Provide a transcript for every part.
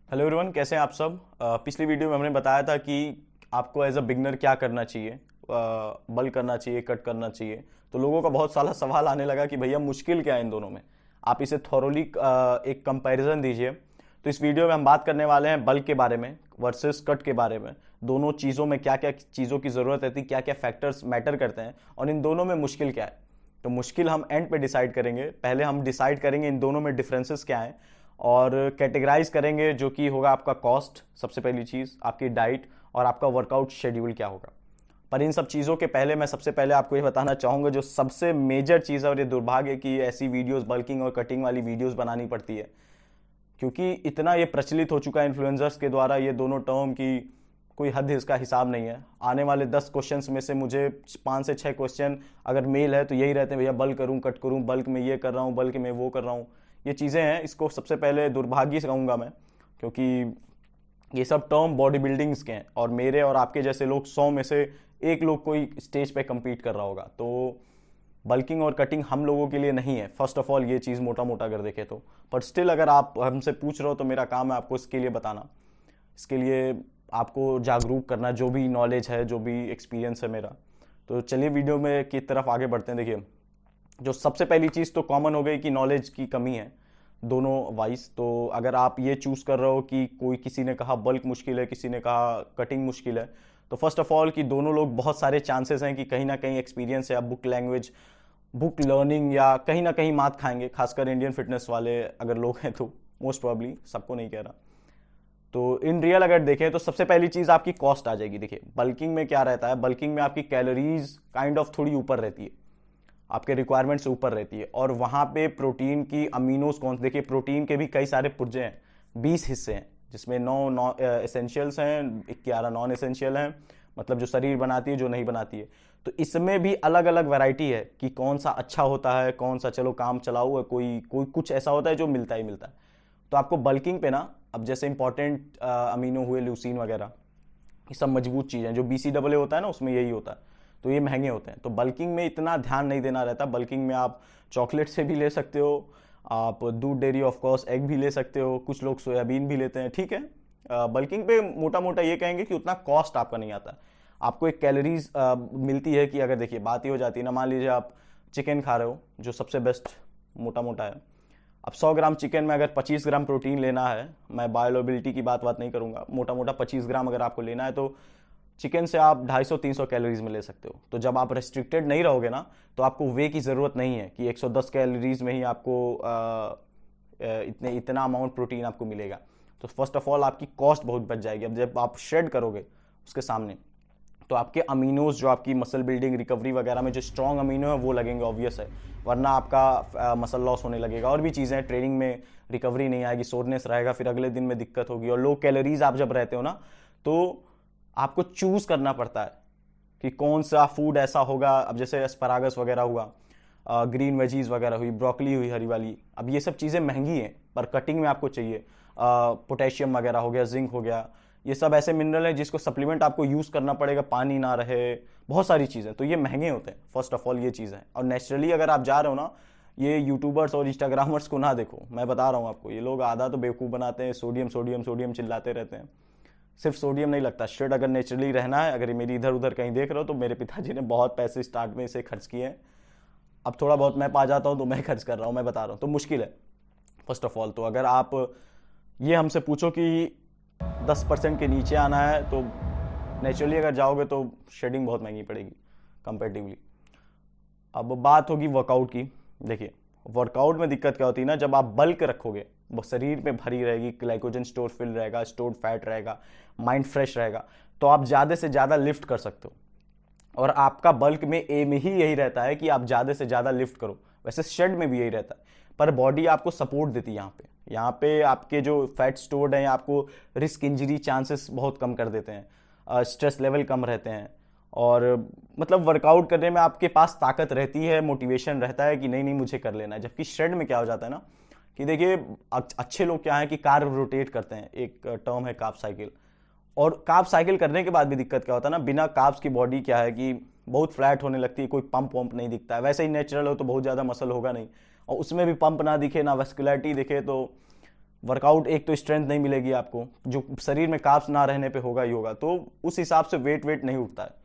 Hello everyone, कैसे हैं आप सब। पिछली वीडियो में हमने बताया था कि आपको एज अ बिगनर क्या करना चाहिए। बल करना चाहिए, कट करना चाहिए। तो लोगों का बहुत सारा सवाल आने लगा कि भैया मुश्किल क्या है इन दोनों में, आप इसे थॉरोली एक कंपैरिजन दीजिए। तो इस वीडियो में हम बात करने वाले हैं बल के बारे में वर्सेस कट के बारे में। दोनों चीज़ों में क्या क्या चीज़ों की ज़रूरत रहती है, क्या क्या फैक्टर्स मैटर करते हैं और इन दोनों में मुश्किल क्या है। तो मुश्किल हम एंड पे डिसाइड करेंगे। पहले हम डिसाइड करेंगे इन दोनों में डिफरेंसेस क्या हैं और कैटेगराइज करेंगे, जो कि होगा आपका कॉस्ट, सबसे पहली चीज़ आपकी डाइट और आपका वर्कआउट शेड्यूल क्या होगा। पर इन सब चीज़ों के पहले मैं सबसे पहले आपको ये बताना चाहूँगा, जो सबसे मेजर चीज़ है और ये दुर्भाग्य है कि ऐसी वीडियोस बल्किंग और कटिंग वाली वीडियोस बनानी पड़ती है, क्योंकि इतना ये प्रचलित हो चुका है इन्फ्लुएंसर्स के द्वारा ये दोनों टर्म की कोई हद इसका हिसाब नहीं है। आने वाले 10 क्वेश्चंस में से मुझे 5 से 6 क्वेश्चन अगर मेल है तो यही रहते हैं, भैया बल करूं कट करूं, बल्क में ये कर रहा हूं, बल्क में वो कर रहा हूं। ये चीज़ें हैं, इसको सबसे पहले दुर्भाग्य से कहूँगा मैं, क्योंकि ये सब टर्म बॉडी बिल्डिंग्स के हैं और मेरे और आपके जैसे लोग 100 में से एक लोग कोई स्टेज पे compete कर रहा होगा। तो बल्किंग और कटिंग हम लोगों के लिए नहीं है, फर्स्ट ऑफ ऑल ये चीज़ मोटा मोटा अगर देखें तो। पर स्टिल अगर आप हमसे पूछ रहे हो तो मेरा काम है आपको इसके लिए बताना, इसके लिए आपको जागरूक करना, जो भी नॉलेज है, जो भी एक्सपीरियंस है मेरा। तो चलिए वीडियो में की तरफ आगे बढ़ते हैं। देखिए, जो सबसे पहली चीज़ तो कॉमन हो गई कि नॉलेज की कमी है दोनों वाइज। तो अगर आप ये चूज़ कर रहे हो कि कोई, किसी ने कहा बल्क मुश्किल है, किसी ने कहा कटिंग मुश्किल है, तो फर्स्ट ऑफ ऑल कि दोनों लोग बहुत सारे चांसेस हैं कि कहीं ना कहीं एक्सपीरियंस या बुक लैंग्वेज, बुक लर्निंग या कहीं ना कहीं मात खाएंगे, खासकर इंडियन फिटनेस वाले अगर लोग हैं तो। मोस्ट प्रॉब्ली, सबको नहीं कह रहा। तो इन रियल अगर देखें तो सबसे पहली चीज़ आपकी कॉस्ट आ जाएगी। देखिए बल्किंग में क्या रहता है, बल्किंग में आपकी कैलोरीज काइंड ऑफ थोड़ी ऊपर रहती है, आपके रिक्वायरमेंट से ऊपर रहती है। और वहाँ पे प्रोटीन की अमीनोज कौन, देखिए प्रोटीन के भी कई सारे पुर्जे हैं, 20 हिस्से हैं, जिसमें 9 एसेंशियल्स हैं, 11 नॉन एसेंशियल हैं, मतलब जो शरीर बनाती है, जो नहीं बनाती है। तो इसमें भी अलग अलग वैरायटी है कि कौन सा अच्छा होता है, कौन सा चलो काम चलाऊ है, कोई कोई कुछ ऐसा होता है जो मिलता ही मिलता है। तो आपको बल्किंग पे ना, अब जैसे इंपॉर्टेंट अमीनो हुए, ल्यूसीन वगैरह, ये सब मजबूत चीज़ें, जो BCAA होता है ना उसमें यही होता है, तो ये महंगे होते हैं। तो बल्किंग में इतना ध्यान नहीं देना रहता। बल्किंग में आप चॉकलेट से भी ले सकते हो, आप दूध, डेयरी, ऑफ कोर्स एग भी ले सकते हो, कुछ लोग सोयाबीन भी लेते हैं, ठीक है। बल्किंग पे मोटा मोटा ये कहेंगे कि उतना कॉस्ट आपका नहीं आता। आपको एक कैलोरीज मिलती है कि अगर देखिए बात ही हो जाती है ना, मान लीजिए आप चिकन खा रहे हो, जो सबसे बेस्ट मोटा मोटा है। अब 100 ग्राम चिकन में अगर 25 ग्राम प्रोटीन लेना है, मैं बायोअवेलेबिलिटी की बात नहीं करूंगा, मोटा मोटा 25 ग्राम अगर आपको लेना है, तो चिकन से आप 250-300 कैलोरीज में ले सकते हो। तो जब आप रेस्ट्रिक्टेड नहीं रहोगे ना, तो आपको वे की ज़रूरत नहीं है कि 110 कैलोरीज में ही आपको इतना अमाउंट प्रोटीन आपको मिलेगा। तो फर्स्ट ऑफ ऑल आपकी कॉस्ट बहुत बच जाएगी। अब जब आप शेड करोगे उसके सामने, तो आपके अमीनोज, जो आपकी मसल बिल्डिंग, रिकवरी वगैरह में जो स्ट्रॉन्ग अमीनो है वो लगेंगे, ऑब्वियस है, वरना आपका मसल लॉस होने लगेगा। और भी चीज़ें, ट्रेनिंग में रिकवरी नहीं आएगी, सोरनेस रहेगा, फिर अगले दिन में दिक्कत होगी। और लो कैलोरीज आप जब रहते हो ना, तो आपको चूज करना पड़ता है कि कौन सा फूड ऐसा होगा। अब जैसे एस्परागस वगैरह हुआ, ग्रीन वेजीज वगैरह हुई, ब्रोकली हुई हरी वाली, अब ये सब चीज़ें महंगी हैं, पर कटिंग में आपको चाहिए। पोटेशियम वगैरह हो गया, जिंक हो गया, ये सब ऐसे मिनरल है जिसको सप्लीमेंट आपको यूज़ करना पड़ेगा, पानी ना रहे, बहुत सारी चीज़ें, तो ये महंगे होते हैं। फर्स्ट ऑफ ऑल ये चीज़ है। और नेचुरली अगर आप जा रहे हो ना, ये यूट्यूबर्स और इंस्टाग्रामर्स को ना देखो, मैं बता रहा हूँ आपको, ये लोग आधा तो बेवकूफ़ बनाते हैं, सोडियम सोडियम सोडियम चिल्लाते रहते हैं। सिर्फ सोडियम नहीं लगता, शेड अगर नेचुरली रहना है, अगर मेरी इधर उधर कहीं देख रहे हो, तो मेरे पिताजी ने बहुत पैसे स्टार्ट में इसे खर्च किए हैं। अब थोड़ा बहुत मैं पा जाता हूँ तो मैं खर्च कर रहा हूँ, मैं बता रहा हूँ, तो मुश्किल है फर्स्ट ऑफ ऑल। तो अगर आप ये हमसे पूछो कि 10% के नीचे आना है, तो नेचुरली अगर जाओगे तो शेडिंग बहुत महंगी पड़ेगी कंपेरेटिवली। अब बात होगी वर्कआउट की। देखिए वर्कआउट में दिक्कत क्या होती है ना, जब आप बल्क रखोगे, वो शरीर में भरी रहेगी, ग्लाइकोजन स्टोर फिल रहेगा, स्टोर्ड फैट रहेगा, माइंड फ्रेश रहेगा, तो आप ज़्यादा से ज़्यादा लिफ्ट कर सकते हो। और आपका बल्क में एम ही यही रहता है कि आप ज़्यादा से ज़्यादा लिफ्ट करो। वैसे शेड में भी यही रहता है, पर बॉडी आपको सपोर्ट देती है। यहाँ पे आपके जो फैट स्टोर्ड हैं, आपको रिस्क इंजरी चांसेस बहुत कम कर देते हैं, स्ट्रेस लेवल कम रहते हैं, और मतलब वर्कआउट करने में आपके पास ताकत रहती है, मोटिवेशन रहता है कि नहीं नहीं मुझे कर लेना है। जबकि शेड में क्या हो जाता है ना, कि देखिए अच्छे लोग क्या है कि कार्ब रोटेट करते हैं, एक टर्म है कार्ब साइकिल। और कार्ब साइकिल करने के बाद भी दिक्कत क्या होता है ना, बिना कार्ब्स की बॉडी क्या है कि बहुत फ्लैट होने लगती है, कोई पंप वंप नहीं दिखता है। वैसे ही नेचुरल हो तो बहुत ज़्यादा मसल होगा नहीं, और उसमें भी पंप ना दिखे, ना वेस्कुलरिटी दिखे, तो वर्कआउट एक तो स्ट्रेंथ नहीं मिलेगी आपको, जो शरीर में कार्ब्स ना रहने पे होगा ही होगा, तो उस हिसाब से वेट नहीं उठता है।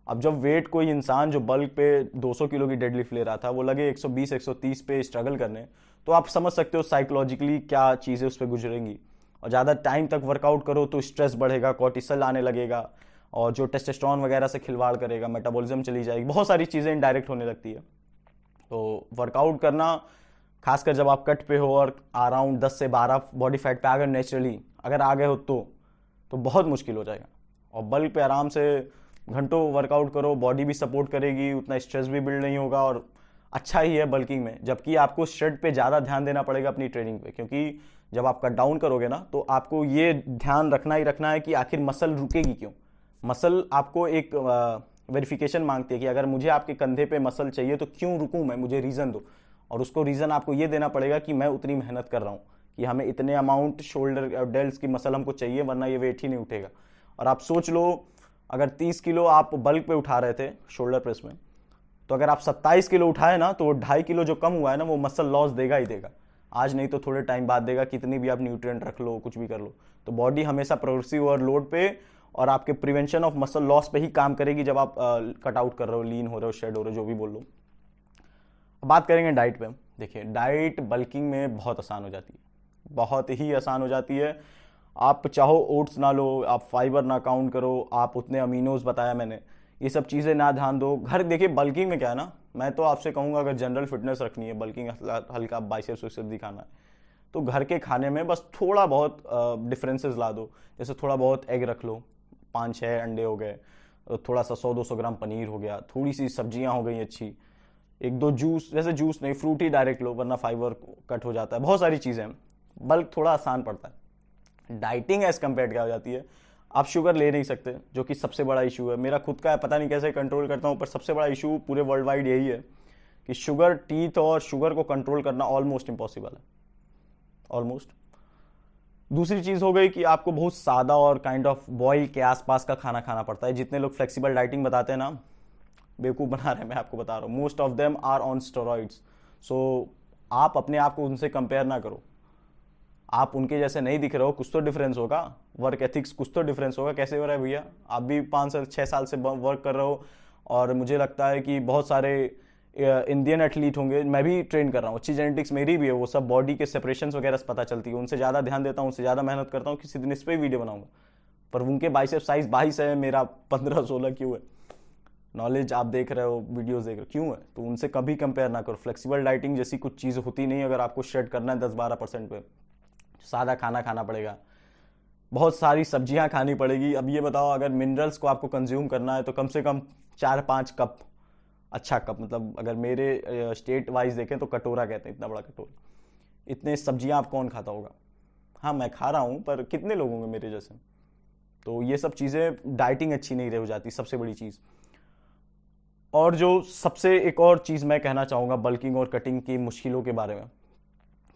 अब जब वेट कोई इंसान जो बल्क पे 200 किलो की डेडलिफ्ट ले रहा था वो लगे 120 130 पे स्ट्रगल करने, तो आप समझ सकते हो साइकोलॉजिकली क्या चीज़ें उस पर गुजरेंगी। और ज़्यादा टाइम तक वर्कआउट करो तो स्ट्रेस बढ़ेगा, कॉर्टिसोल आने लगेगा, और जो टेस्टोस्टेरोन वगैरह से खिलवाड़ करेगा, मेटाबॉलिज्म चली जाएगी, बहुत सारी चीज़ें इनडायरेक्ट होने लगती है। तो वर्कआउट करना, खासकर जब आप कट पे हो और अराउंड 10 से 12 बॉडी फैट पे अगर नेचुरली अगर आ गए हो तो बहुत मुश्किल हो जाएगा। और बल्क पे आराम से घंटों वर्कआउट करो, बॉडी भी सपोर्ट करेगी, उतना स्ट्रेस भी बिल्ड नहीं होगा, और अच्छा ही है बल्किंग में। जबकि आपको श्रेड पे ज़्यादा ध्यान देना पड़ेगा अपनी ट्रेनिंग पे, क्योंकि जब आप कट डाउन करोगे ना तो आपको ये ध्यान रखना ही रखना है कि आखिर मसल रुकेगी क्यों। मसल आपको एक वेरिफिकेशन मांगती है कि अगर मुझे आपके कंधे पे मसल चाहिए तो क्यों रुकूं मैं, मुझे रीज़न दो। और उसको रीज़न आपको ये देना पड़ेगा कि मैं उतनी मेहनत कर रहा हूँ कि हमें इतने अमाउंट शोल्डर और डेल्स की मसल हमको चाहिए, वरना ये वेट ही नहीं उठेगा। और आप सोच लो, अगर 30 किलो आप बल्क पे उठा रहे थे शोल्डर प्रेस में, तो अगर आप 27 किलो उठाए ना तो 2.5 किलो जो कम हुआ है ना वो मसल लॉस देगा ही देगा। आज नहीं तो थोड़े टाइम बाद देगा, कितनी भी आप न्यूट्रिएंट रख लो, कुछ भी कर लो। तो बॉडी हमेशा प्रोग्रेसिव ओवरलोड पे और आपके प्रिवेंशन ऑफ मसल लॉस पे ही काम करेगी जब आप कट आउट कर रहे हो, लीन हो रहे हो, शेड हो रहे हो, जो भी बोल लो। अब बात करेंगे डाइट पे। देखिए, डाइट बल्किंग में बहुत आसान हो जाती है, बहुत ही आसान हो जाती है। आप चाहो ओट्स ना लो, आप फाइबर ना काउंट करो, आप उतने अमीनोज बताया मैंने, ये सब चीज़ें ना ध्यान दो। घर देखिए बल्किंग में क्या है ना, मैं तो आपसे कहूँगा अगर जनरल फिटनेस रखनी है, बल्किंग हल्का बाइसेप्स वाइसेप्स दिखाना है, तो घर के खाने में बस थोड़ा बहुत डिफरेंसेस ला दो। जैसे थोड़ा बहुत एग रख लो, 5-6 अंडे हो गए, थोड़ा सा 100-200 ग्राम पनीर हो गया, थोड़ी सी सब्जियां हो गई अच्छी, 1-2 जूस, जैसे जूस नहीं फ्रूट ही डायरेक्ट लो वरना फाइबर कट हो जाता है, बहुत सारी चीज़ें हैं। बल्क थोड़ा आसान पड़ता है। डाइटिंग एज कम्पेयर क्या हो जाती है, आप शुगर ले नहीं सकते, जो कि सबसे बड़ा इशू है। मेरा खुद का है, पता नहीं कैसे कंट्रोल करता हूँ, पर सबसे बड़ा इशू पूरे वर्ल्ड वाइड यही है कि शुगर, टीथ और शुगर को कंट्रोल करना ऑलमोस्ट इम्पॉसिबल है, ऑलमोस्ट। दूसरी चीज़ हो गई कि आपको बहुत सादा और काइंड ऑफ बॉयल के आसपास का खाना खाना पड़ता है। जितने लोग फ्लेक्सिबल डाइटिंग बताते हैं ना, बेवकूफ़ बना रहे हैं, मैं आपको बता रहा हूँ, most of them are on steroids. So आप अपने आप को उनसे कंपेयर ना करो, आप उनके जैसे नहीं दिख रहे हो, कुछ तो डिफरेंस होगा, वर्क एथिक्स कुछ तो डिफरेंस होगा। कैसे हो रहा है भैया, आप भी 5 से 6 साल से वर्क कर रहे हो, और मुझे लगता है कि बहुत सारे इंडियन एथलीट होंगे, मैं भी ट्रेन कर रहा हूँ, अच्छी जेनेटिक्स मेरी भी है, वो सब बॉडी के सेपरेशंस वगैरह से पता चलती है, उनसे ज़्यादा ध्यान देता हूँ, उनसे ज़्यादा मेहनत करता हूँ, किसी दिन इस पर वीडियो बनाऊंगा। पर उनके बाइसेप साइज 22 है, मेरा 15-16 क्यों है? नॉलेज आप देख रहे हो, वीडियोस देख रहे हो, क्यों है? तो उनसे कभी कंपेयर ना करो। फ्लेक्सिबल डाइटिंग जैसी कुछ चीज़ होती नहीं। अगर आपको शेड करना है 10-12% पे, सादा खाना खाना पड़ेगा, बहुत सारी सब्जियां खानी पड़ेगी। अब ये बताओ, अगर मिनरल्स को आपको कंज्यूम करना है तो कम से कम 4-5 कप, अच्छा कप मतलब अगर मेरे स्टेट वाइज देखें तो कटोरा कहते हैं, इतना बड़ा कटोरा, इतने सब्जियां आप कौन खाता होगा? हाँ, मैं खा रहा हूँ, पर कितने लोग होंगे मेरे जैसे? तो ये सब चीज़ें डाइटिंग अच्छी नहीं रह जाती, सबसे बड़ी चीज़। और जो सबसे एक और चीज़ मैं कहना चाहूँगा बल्किंग और कटिंग की मुश्किलों के बारे में,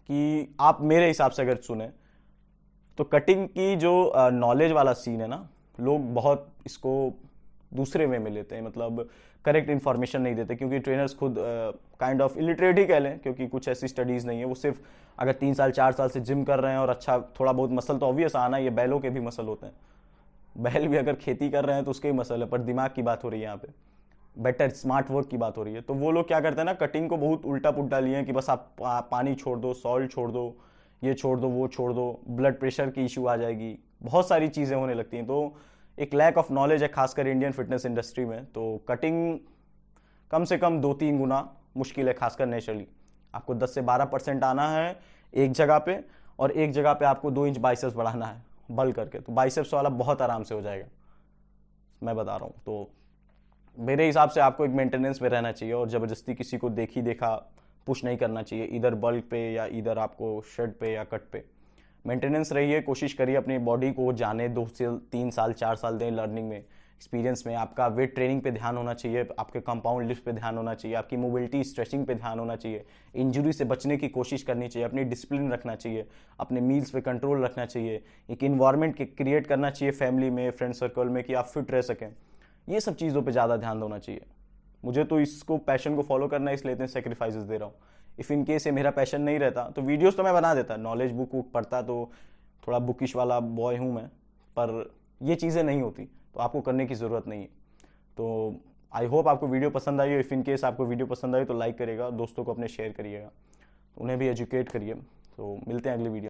कि आप मेरे हिसाब से अगर सुने तो कटिंग की जो नॉलेज वाला सीन है ना, लोग बहुत इसको दूसरे वे में लेते हैं, मतलब करेक्ट इन्फॉर्मेशन नहीं देते, क्योंकि ट्रेनर्स खुद काइंड ऑफ इलिटरेट ही कह लें, क्योंकि कुछ ऐसी स्टडीज़ नहीं है। वो सिर्फ अगर 3 साल 4 साल से जिम कर रहे हैं और अच्छा थोड़ा बहुत मसल, तो ऑब्वियस आना, ये बैलों के भी मसल होते हैं, बैल भी अगर खेती कर रहे हैं तो उसके ही मसल है, पर दिमाग की बात हो रही है यहाँ पे, बेटर स्मार्ट वर्क की बात हो रही है। तो वो लोग क्या करते हैं ना, कटिंग को बहुत उल्टा पुल्टा लिए हैं कि बस आप पानी छोड़ दो, सॉल्ट छोड़ दो, ये छोड़ दो, वो छोड़ दो, ब्लड प्रेशर की इशू आ जाएगी, बहुत सारी चीज़ें होने लगती हैं। तो एक लैक ऑफ नॉलेज है खासकर इंडियन फिटनेस इंडस्ट्री में। तो कटिंग कम से कम 2-3 गुना मुश्किल है, खासकर नेचुरली। आपको 10 से 12% आना है एक जगह पे, और एक जगह पे आपको 2 इंच बाइसेप्स बढ़ाना है बल करके, तो बाइसेप्स वाला बहुत आराम से हो जाएगा, मैं बता रहा हूँ। तो मेरे हिसाब से आपको एक मेंटेनेंस में रहना चाहिए, और ज़बरदस्ती किसी को देखी देखा पुश नहीं करना चाहिए, इधर बल्क पे या इधर आपको शेड पे या कट पे। मेंटेनेंस रहिए, कोशिश करिए अपनी बॉडी को जाने 2 से 3 साल 4 साल दें लर्निंग में, एक्सपीरियंस में। आपका वेट ट्रेनिंग पे ध्यान होना चाहिए, आपके कंपाउंड लिफ्ट पे ध्यान होना चाहिए, आपकी मोबिलिटी स्ट्रेचिंग पे ध्यान होना चाहिए, इंजरी से बचने की कोशिश करनी चाहिए, अपनी डिसिप्लिन रखना चाहिए, अपने मील्स पे कंट्रोल रखना चाहिए, एक इन्वायरमेंट क्रिएट करना चाहिए फैमिली में, फ्रेंड सर्कल में, कि आप फिट रह सकें। ये सब चीज़ों पे ज़्यादा ध्यान देना चाहिए। मुझे तो इसको, पैशन को फॉलो करना है, इसलिए इतने सेक्रीफाइसेस दे रहा हूँ। इफ़ इन केस ये मेरा पैशन नहीं रहता तो वीडियोस तो मैं बना देता, नॉलेज बुक वुक पढ़ता, तो थोड़ा बुकिश वाला बॉय हूँ मैं, पर ये चीज़ें नहीं होती तो आपको करने की ज़रूरत नहीं है। तो आई होप आपको वीडियो पसंद आई हो। इफ़ इन केस आपको वीडियो पसंद आई तो लाइक करिएगा, दोस्तों को अपने शेयर करिएगा, उन्हें भी एजुकेट करिए। तो मिलते हैं अगली वीडियो।